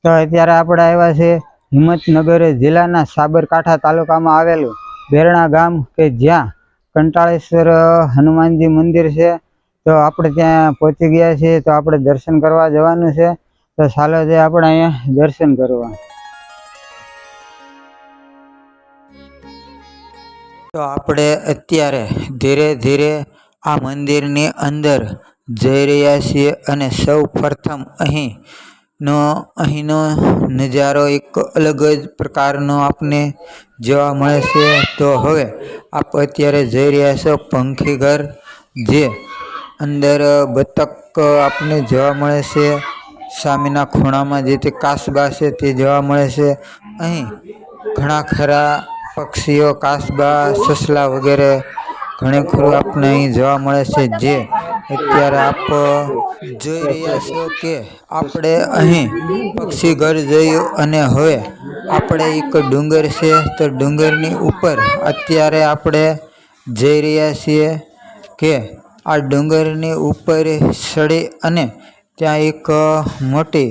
તો અત્યારે આપણે આવ્યા છે હિંમતનગર જિલ્લાના સાબરકાંઠા તાલુકામાં આવેલું બેરણા ગામ કે જ્યાં કંટાળેશ્વર હનુમાનજી મંદિર છે। તો આપણે ત્યાં પહોંચી ગયા છીએ। તો આપણે દર્શન કરવા જવાનું છે। તો ચાલો જે આપણે અહીંયા દર્શન કરવા। તો આપણે અત્યારે ધીરે ધીરે આ મંદિરની અંદર જઈ રહ્યા છીએ અને સૌ પ્રથમ અહીંનો નજારો એક અલગ જ પ્રકારનો આપને જોવા મળે છે। તો હવે આપ અત્યારે જઈ રહ્યા છો પંખી ઘર, જે અંદર બતક આપને જોવા મળે છે। સામેના ખૂણામાં જે તે કાસબા છે તે જોવા મળે છે। અહીં ઘણા ખરા પક્ષીઓ, કાસબા, સસલા વગેરે ઘણું ખરું આપને અહીં જોવા મળે છે। જે અત્યારે આપ જોઈ રહ્યા છો કે આપણે અહીં પક્ષી ઘર જોયું અને હવે આપણે એક ડુંગર છે, તો ડુંગરની ઉપર અત્યારે આપણે જઈ રહ્યા છીએ કે આ ડુંગરની ઉપર ચડી અને ત્યાં એક મોટી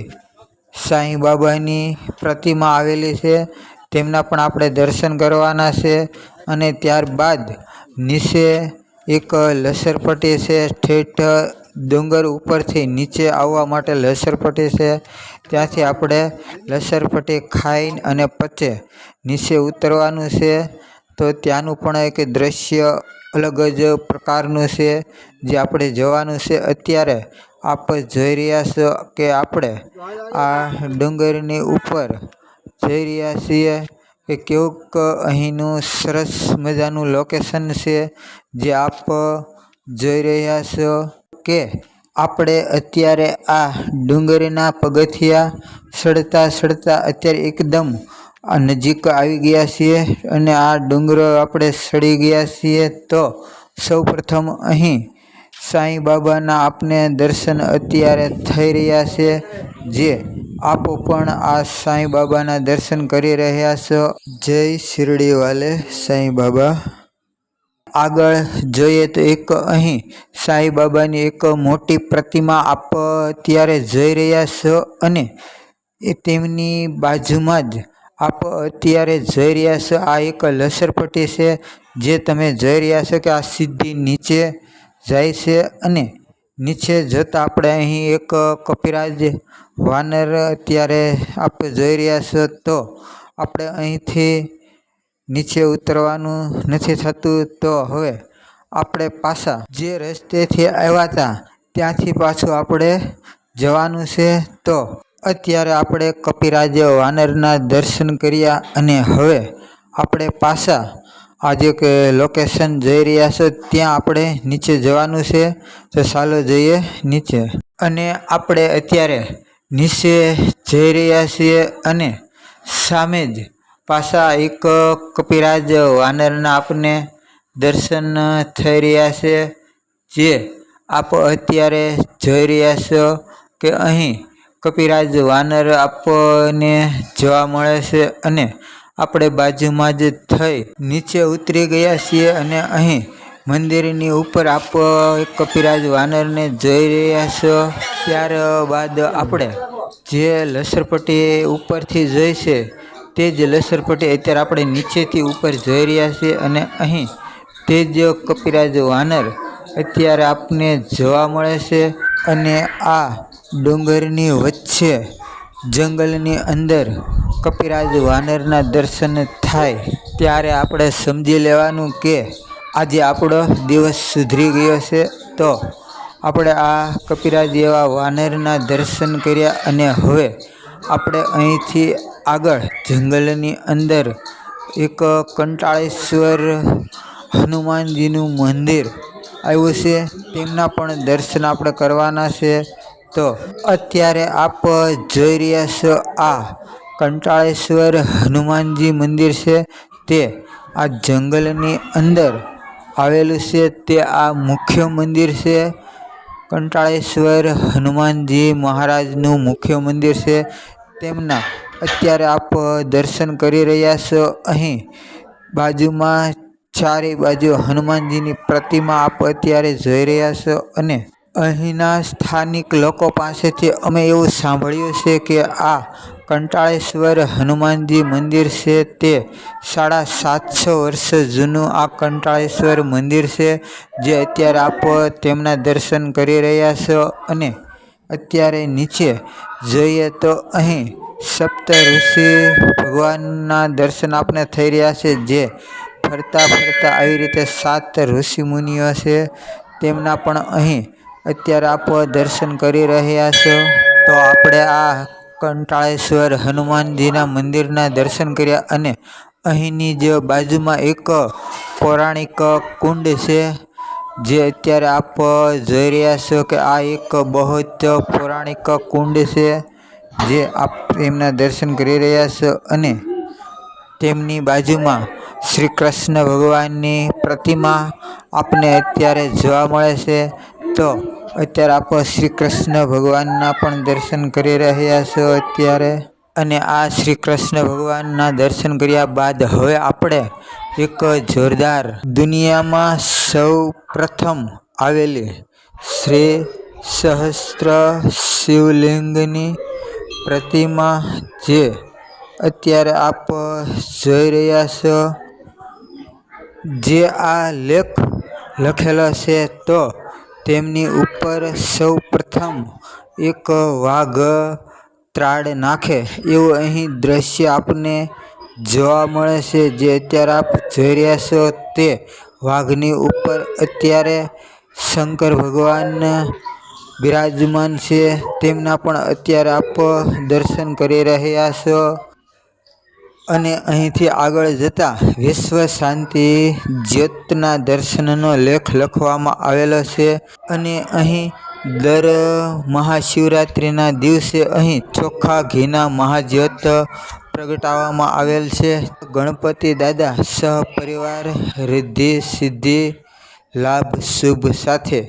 સાંઈ બાબાની પ્રતિમા આવેલી છે, તેમના પણ આપણે દર્શન કરવાના છે। અને ત્યારબાદ નીચે એક લસરપટ્ટી છે, ઠેઠ ડુંગર ઉપરથી નીચે આવવા માટે લસરપટ્ટી છે, ત્યાંથી આપણે લસરપટ્ટી ખાઈને અને પછી નીચે ઉતરવાનું છે। તો ત્યાંનું પણ એક દ્રશ્ય અલગ જ પ્રકારનું છે, જે આપણે જોવાનું છે। અત્યારે આપ જોઈ રહ્યા છો કે આપણે આ ડુંગરની ઉપર જઈ રહ્યા છીએ કે કેવુંક અહીંનું સરસ મજાનું લોકેશન છે, જે આપ જોઈ રહ્યા છો કે આપણે અત્યારે આ ડુંગરના પગથિયા ચડતા અત્યારે એકદમ નજીક આવી ગયા છીએ અને આ ડુંગરો આપણે ચડી ગયા છીએ। તો સૌ પ્રથમ અહીં સાંઈ બાબાના આપને દર્શન અત્યારે થઈ રહ્યા છે, જે આપ પણ આ સાંઈ બાબાના દર્શન કરી રહ્યા છો। જય શિરડી વાલે સાંઈ બાબા। આગળ જોઈએ તો એક અહીં સાંઈ બાબાની એક મોટી પ્રતિમા આપ અત્યારે જોઈ રહ્યા છો અને તેમની બાજુમાં જ આપ અત્યારે જોઈ રહ્યા છો આ એક લસરપટ્ટી છે, જે તમે જોઈ રહ્યા છો કે આ સીધી નીચે જાય છે। અને નીચે જતાં આપણે અહીં એક કપિરાજ વાનર અત્યારે આપ જોઈ રહ્યા છો। તો આપણે અહીંથી નીચે ઉતરવાનું નથી થતું, તો હવે આપણે પાછા જે રસ્તેથી આવ્યા હતા ત્યાંથી પાછું આપણે જવાનું છે। તો અત્યારે આપણે કપિરાજ વાનરના દર્શન કર્યા અને હવે આપણે પાછા આજે કે લોકેશન જઈ રહ્યા છો ત્યાં આપણે નીચે જવાનું છે। તો ચાલો જઈએ નીચે। અને આપણે અત્યારે નીચે જઈ રહ્યા છીએ અને સામે જ પાછા એક કપિરાજ વાનરના આપને દર્શન થઈ રહ્યા છે, જે આપ અત્યારે જોઈ રહ્યા છો કે અહીં કપિરાજ વાનર આપને જોવા મળે છે। અને આપણે બાજુમાં જ થઈ નીચે ઉતરી ગયા છીએ અને અહીં મંદિરની ઉપર આપ કપિરાજ વાનરને જોઈ રહ્યા છો। ત્યારબાદ આપણે જે લસરપટ્ટી ઉપરથી જોઈ છે તે જ લસરપટ્ટી અત્યારે આપણે નીચેથી ઉપર જોઈ રહ્યા છીએ અને અહીં તે જ કપિરાજ વાનર અત્યારે આપને જોવા મળે છે। અને આ ડુંગરની વચ્ચે જંગલની અંદર કપિરાજ વાનરના દર્શન થાય ત્યારે આપણે સમજી લેવાનું કે આજે આપણો દિવસ સુધરી ગયો છે। તો આપણે આ કપિરાજ એવા વાનરના દર્શન કર્યા અને હવે આપણે અહીંથી આગળ જંગલની અંદર એક કંટાળેશ્વર હનુમાનજીનું મંદિર આવ્યું છે, તેમના પણ દર્શન આપણે કરવાના છે। તો અત્યારે આપ જોઈ રહ્યા છો આ કંટાળેશ્વર હનુમાનજી મંદિર છે, તે આ જંગલની અંદર આવેલું છે। તે આ મુખ્ય મંદિર છે, કંટાળેશ્વર હનુમાનજી મહારાજનું મુખ્ય મંદિર છે, તેમના અત્યારે આપ દર્શન કરી રહ્યા છો। અહીં બાજુમાં ચારે બાજુ હનુમાનજીની પ્રતિમા આપ અત્યારે જોઈ રહ્યા છો અને અહીંના સ્થાનિક લોકો પાસેથી અમે એવું સાંભળ્યું છે કે આ કંટાળેશ્વર હનુમાનજી મંદિર છે તે 750 વર્ષ જૂનું આ કંટાળેશ્વર મંદિર છે, જે અત્યારે આપ તેમના દર્શન કરી રહ્યા છો. અને અત્યારે નીચે જોઈએ તો અહીં સપ્ત ઋષિ ભગવાનના દર્શન આપને થઈ રહ્યા છે, જે ફરતા ફરતા આવી રીતે 7 ઋષિ મુનિઓ છે તેમના પણ અહીં અત્યારે આપ દર્શન કરી રહ્યા છો. તો આપણે આ કંટાળેશ્વર હનુમાનજીના મંદિરના દર્શન કર્યા અને અહીંની જે બાજુમાં એક પૌરાણિક કુંડ છે, જે અત્યારે આપ જોઈ રહ્યા છો કે આ એક બહુ જ પૌરાણિક કુંડ છે, જે આપ એમના દર્શન કરી રહ્યા છો. અને તેમની બાજુમાં શ્રી કૃષ્ણ ભગવાનની પ્રતિમા આપને અત્યારે જોવા મળે છે. તો અત્યારે આપ શ્રી કૃષ્ણ ભગવાનના પણ દર્શન કરી રહ્યા છો અત્યારે. અને આ શ્રી કૃષ્ણ ભગવાનના દર્શન કર્યા બાદ હવે આપણે એક જોરદાર દુનિયામાં સૌ પ્રથમ આવેલી શ્રી સહસ્ત્ર શિવલિંગની પ્રતિમા, જે અત્યારે આપ જોઈ રહ્યા છો, જે આ લેખ લખેલો છે. તો તેમની ઉપર સૌ પ્રથમ એક વાઘ ત્રાડ નાખે એવું અહીં દ્રશ્ય આપને જોવા મળે છે, જે અત્યારે આપ જોઈ રહ્યા છો. તે વાઘની ઉપર અત્યારે શંકર ભગવાન બિરાજમાન છે, તેમના પણ અત્યારે આપ દર્શન કરી રહ્યા છો. અને અહીંથી આગળ જતા વિશ્વ શાંતિ જ્યોતના દર્શનનો લેખ લખવામાં આવેલો છે. અને અહીં દર મહાશિવરાત્રિના દિવસે અહીં ચોખ્ખા ઘીના મહાજ્યોત પ્રગટાવવામાં આવેલ છે. ગણપતિ દાદા સહપરિવાર રિદ્ધિ સિદ્ધિ લાભ શુભ સાથે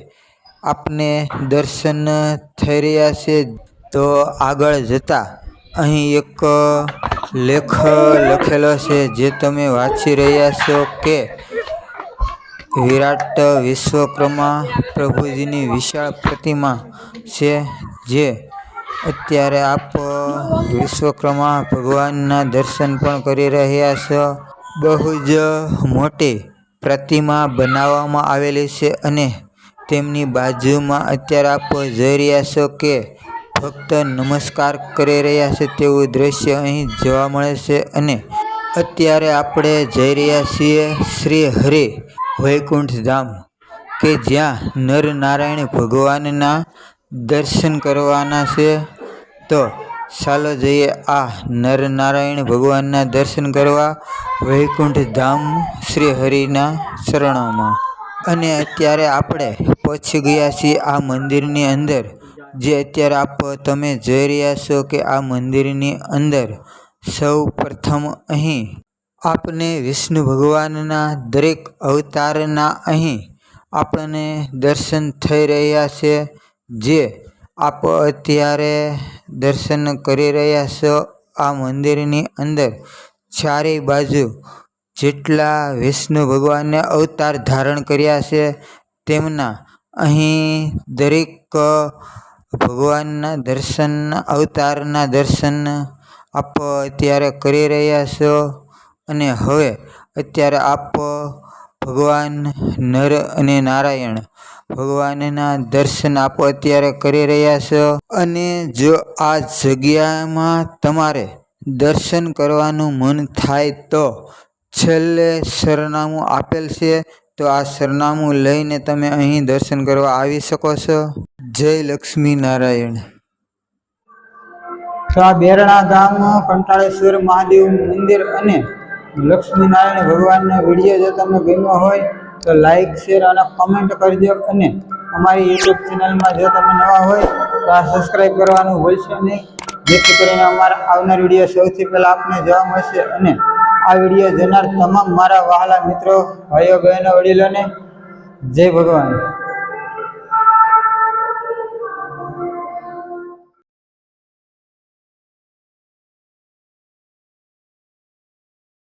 આપને દર્શન થઈ રહ્યા છે. તો આગળ જતા અહીં એક લેખ લખેલો છે, જે તમે વાંચી રહ્યા છો કે વિરાટ વિશ્વકર્મા પ્રભુજીની વિશાળ પ્રતિમા છે, જે અત્યારે આપ વિશ્વકર્મા ભગવાનના દર્શન પણ કરી રહ્યા છો. બહુ જ મોટી પ્રતિમા બનાવવામાં આવેલી છે અને તેમની બાજુમાં અત્યારે આપ જોઈ રહ્યા છો કે ભક્ત નમસ્કાર કરી રહ્યા છે તેવું દ્રશ્ય અહીં જોવા મળે છે. અને અત્યારે આપણે જઈ રહ્યા છીએ શ્રી હરિ વૈકુંઠ ધામ, કે જ્યાં નર નારાયણ ભગવાનના દર્શન કરવાના છે. તો ચાલો જઈએ આ નર નારાયણ ભગવાનના દર્શન કરવા વૈકુંઠ ધામ શ્રી હરિના ચરણોમાં. અને અત્યારે આપણે પહોંચી ગયા છીએ આ મંદિરની અંદર, જે અત્યારે આપ તમે જોઈ રહ્યા છો કે આ મંદિરની અંદર સૌ પ્રથમ અહીં આપને વિષ્ણુ ભગવાનના દરેક અવતારના અહીં આપણને દર્શન થઈ રહ્યા છે, જે આપ અત્યારે દર્શન કરી રહ્યા છો. આ મંદિરની અંદર ચારેય બાજુ જેટલા વિષ્ણુ ભગવાને અવતાર ધારણ કર્યા છે, તેમના અહીં દરેક ભગવાનના દર્શન અવતારના દર્શન આપ અત્યારે કરી રહ્યા છો. અને હવે અત્યારે આપ ભગવાન નર અને નારાયણ ભગવાનના દર્શન આપ અત્યારે કરી રહ્યા છો. અને જો આ જગ્યામાં તમારે દર્શન કરવાનું મન થાય તો છેલ્લે સરનામું આપેલ છે, તો આ સરનામું લઈને તમે અહીં દર્શન કરવા આવી શકો છો. જય લક્ષ્મી નારાયણ. તો આ બેરણા ગામ કંટાળેશ્વર મહાદેવ મંદિર અને લક્ષ્મી નારાયણ ભગવાનનો વિડીયો જો તમને ગમ્યો હોય તો લાઈક શેર અને કમેન્ટ કરજો. અને અમારી યુટ્યુબ ચેનલમાં જો તમે નવા હોય તો આ સબસ્ક્રાઈબ કરવાનું ભૂલશો નહીં, જેથી કરીને અમારા આવનાર વિડીયો સૌથી પહેલાં આપને જોવા મળશે. અને આ વિડીયો જોનાર તમામ મારા વહાલા મિત્રો, ભાઈઓ બહેનો, વડીલોને જય ભગવાન.